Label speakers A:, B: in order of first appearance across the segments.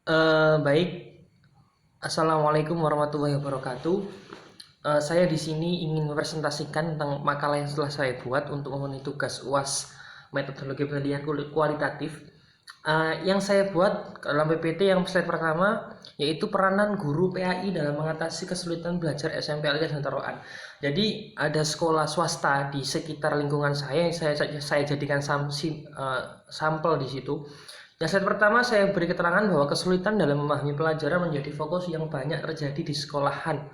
A: Baik, Assalamualaikum warahmatullahi wabarakatuh. Saya di sini ingin mempresentasikan tentang makalah yang setelah saya buat untuk memenuhi tugas UAS metodologi penilaian kualitatif. Yang saya buat dalam PPT yang slide pertama yaitu peranan guru PAI dalam mengatasi kesulitan belajar SMP Al-Ikhlas dan Taroan. Jadi ada sekolah swasta di sekitar lingkungan saya yang saya jadikan sampel di situ. Yang slide pertama saya beri keterangan bahwa kesulitan dalam memahami pelajaran menjadi fokus yang banyak terjadi di sekolahan,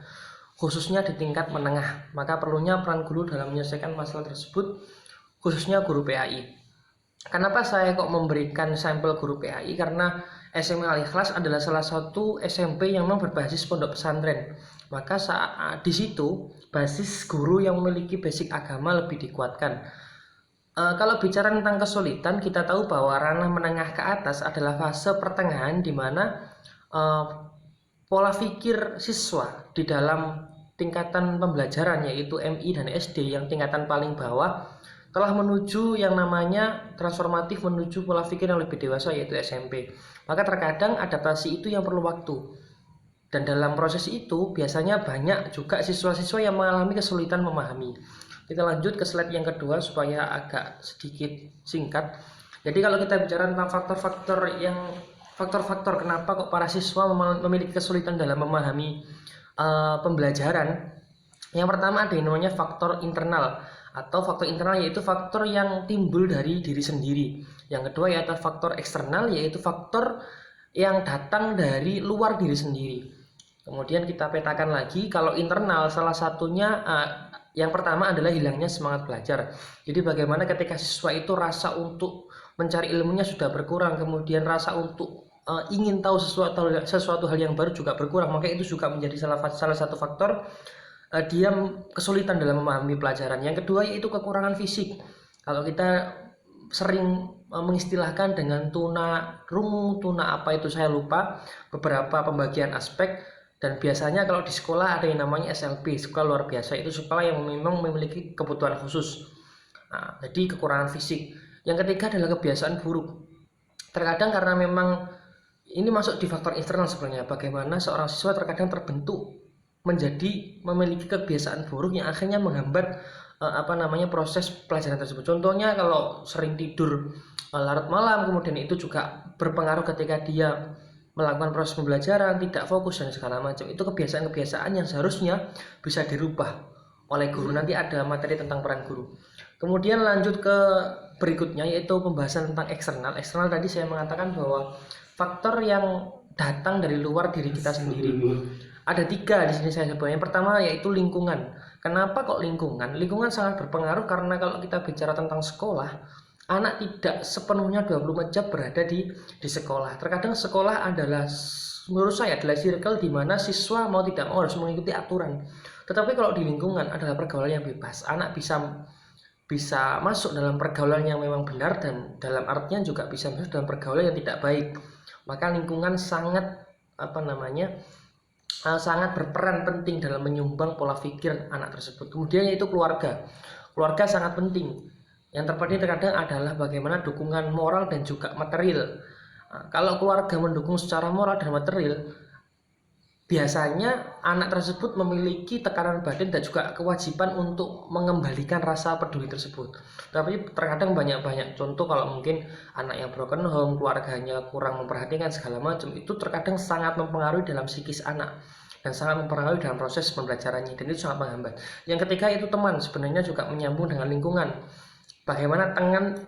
A: khususnya di tingkat menengah. Maka perlunya peran guru dalam menyelesaikan masalah tersebut, khususnya guru PAI. Kenapa saya kok memberikan sampel guru PAI? Karena SMP Al-Ikhlas adalah salah satu SMP yang memang berbasis pondok pesantren. Maka di situ basis guru yang memiliki basic agama lebih dikuatkan. Kalau bicara tentang kesulitan, kita tahu bahwa ranah menengah ke atas adalah fase pertengahan di mana pola pikir siswa di dalam tingkatan pembelajaran yaitu MI dan SD yang tingkatan paling bawah telah menuju yang namanya transformatif menuju pola pikir yang lebih dewasa yaitu SMP. Maka terkadang adaptasi itu yang perlu waktu. Dan dalam proses itu biasanya banyak juga siswa-siswa yang mengalami kesulitan memahami. Kita lanjut ke slide yang kedua supaya agak sedikit singkat. Jadi kalau kita bicara tentang faktor-faktor kenapa kok para siswa memiliki kesulitan dalam memahami pembelajaran. Yang pertama ada yang namanya faktor internal atau faktor internal yaitu faktor yang timbul dari diri sendiri. Yang kedua yaitu faktor eksternal yaitu faktor yang datang dari luar diri sendiri. Kemudian kita petakan lagi kalau internal salah satunya yang pertama adalah hilangnya semangat belajar. Jadi bagaimana ketika siswa itu rasa untuk mencari ilmunya sudah berkurang, kemudian rasa untuk ingin tahu sesuatu hal yang baru juga berkurang, maka itu juga menjadi salah satu faktor dia kesulitan dalam memahami pelajaran. Yang kedua yaitu kekurangan fisik. Kalau kita sering mengistilahkan dengan tuna rungu, tuna apa itu saya lupa, beberapa pembagian aspek. Dan biasanya kalau di sekolah ada yang namanya SLB, sekolah luar biasa, itu sekolah yang memang memiliki kebutuhan khusus. Nah, jadi kekurangan fisik. Yang ketiga adalah kebiasaan buruk. Terkadang karena memang ini masuk di faktor eksternal sebenarnya, bagaimana seorang siswa terkadang terbentuk menjadi memiliki kebiasaan buruk yang akhirnya menghambat proses pelajaran tersebut. Contohnya kalau sering tidur larut malam, kemudian itu juga berpengaruh ketika dia melakukan proses pembelajaran, tidak fokus dan segala macam. Itu kebiasaan-kebiasaan yang seharusnya bisa dirubah oleh guru. Nanti ada materi tentang peran guru. Kemudian lanjut ke berikutnya yaitu pembahasan tentang eksternal. Eksternal tadi saya mengatakan bahwa faktor yang datang dari luar diri kita sendiri. Ada 3 di sini saya sebutkan. Yang pertama yaitu lingkungan. Kenapa kok lingkungan? Lingkungan sangat berpengaruh karena kalau kita bicara tentang sekolah, anak tidak sepenuhnya 24 jam berada di sekolah. Terkadang sekolah adalah menurut saya adalah circle di mana siswa mau tidak mau harus mengikuti aturan. Tetapi kalau di lingkungan adalah pergaulan yang bebas. Anak bisa masuk dalam pergaulan yang memang benar dan dalam artinya juga bisa masuk dalam pergaulan yang tidak baik. Maka lingkungan sangat sangat berperan penting dalam menyumbang pola pikir anak tersebut. Kemudian yaitu keluarga. Keluarga sangat penting. Yang terpenting terkadang adalah bagaimana dukungan moral dan juga material. Nah, kalau keluarga mendukung secara moral dan material, biasanya anak tersebut memiliki tekanan batin dan juga kewajiban untuk mengembalikan rasa peduli tersebut. Tapi terkadang banyak contoh kalau mungkin anak yang broken home, keluarganya kurang memperhatikan segala macam, itu terkadang sangat mempengaruhi dalam psikis anak dan sangat mempengaruhi dalam proses pembelajarannya dan itu sangat menghambat. Yang ketiga itu teman, sebenarnya juga menyambung dengan lingkungan. Bagaimana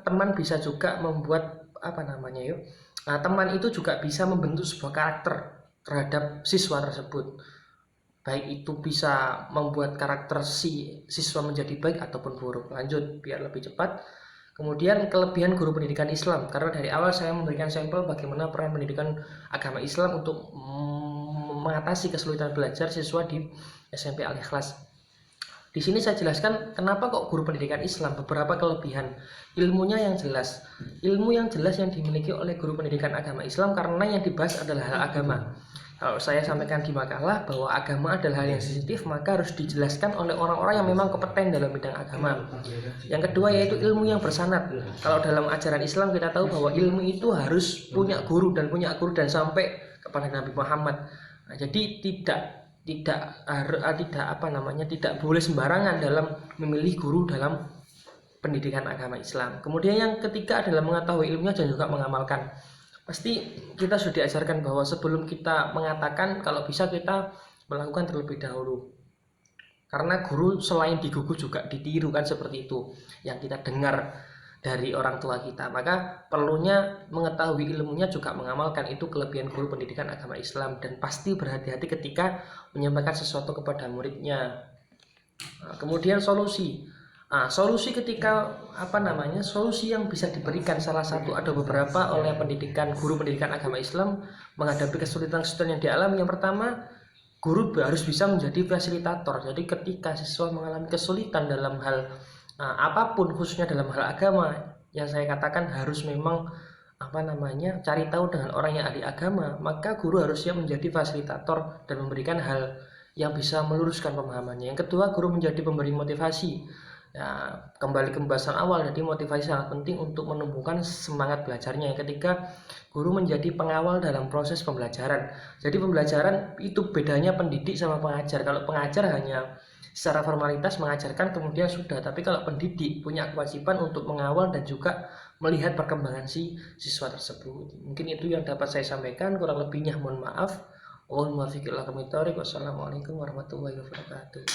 A: teman bisa juga membuat teman itu juga bisa membentuk sebuah karakter terhadap siswa tersebut. Baik itu bisa membuat karakter si siswa menjadi baik ataupun buruk. Lanjut biar lebih cepat. Kemudian kelebihan guru pendidikan Islam, karena dari awal saya memberikan sampel bagaimana peran pendidikan agama Islam untuk mengatasi kesulitan belajar siswa di SMP Al-Ikhlas. Di sini saya jelaskan kenapa kok guru pendidikan Islam, beberapa kelebihan. Ilmunya yang jelas. Ilmu yang jelas yang dimiliki oleh guru pendidikan agama Islam karena yang dibahas adalah hal agama. Kalau saya sampaikan di makalah bahwa agama adalah hal yang sensitif, maka harus dijelaskan oleh orang-orang yang memang kompeten dalam bidang agama. Yang kedua yaitu ilmu yang bersanad. Kalau dalam ajaran Islam kita tahu bahwa ilmu itu harus punya guru dan sampai kepada Nabi Muhammad. Nah, jadi tidak boleh sembarangan dalam memilih guru dalam pendidikan agama Islam. Kemudian yang ketiga adalah mengetahui ilmunya dan juga mengamalkan. Pasti kita sudah diajarkan bahwa sebelum kita mengatakan, kalau bisa kita melakukan terlebih dahulu. Karena guru selain digugu juga ditiru, kan seperti itu yang kita dengar dari orang tua kita. Maka perlunya mengetahui ilmunya juga mengamalkan. Itu kelebihan guru pendidikan agama Islam. Dan pasti berhati-hati ketika menyampaikan sesuatu kepada muridnya. Nah, kemudian solusi. Solusi ketika solusi yang bisa diberikan, salah satu ada beberapa oleh guru pendidikan agama Islam menghadapi kesulitan-kesulitan yang dialami. Yang pertama, guru harus bisa menjadi fasilitator. Jadi ketika siswa mengalami kesulitan dalam hal apapun, khususnya dalam hal agama, yang saya katakan harus memang cari tahu dengan orang yang ahli agama, maka guru harusnya menjadi fasilitator dan memberikan hal yang bisa meluruskan pemahamannya. Yang kedua, guru menjadi pemberi motivasi. Ya, kembali ke pembahasan awal, jadi motivasi sangat penting untuk menumbuhkan semangat belajarnya. Yang ketiga, guru menjadi pengawal dalam proses pembelajaran. Jadi pembelajaran itu bedanya pendidik sama pengajar. Kalau pengajar hanya secara formalitas mengajarkan kemudian sudah, tapi kalau pendidik punya kewajiban untuk mengawal dan juga melihat perkembangan si siswa tersebut. Mungkin itu yang dapat saya sampaikan, kurang lebihnya mohon maaf. Wassalamualaikum warahmatullahi wabarakatuh.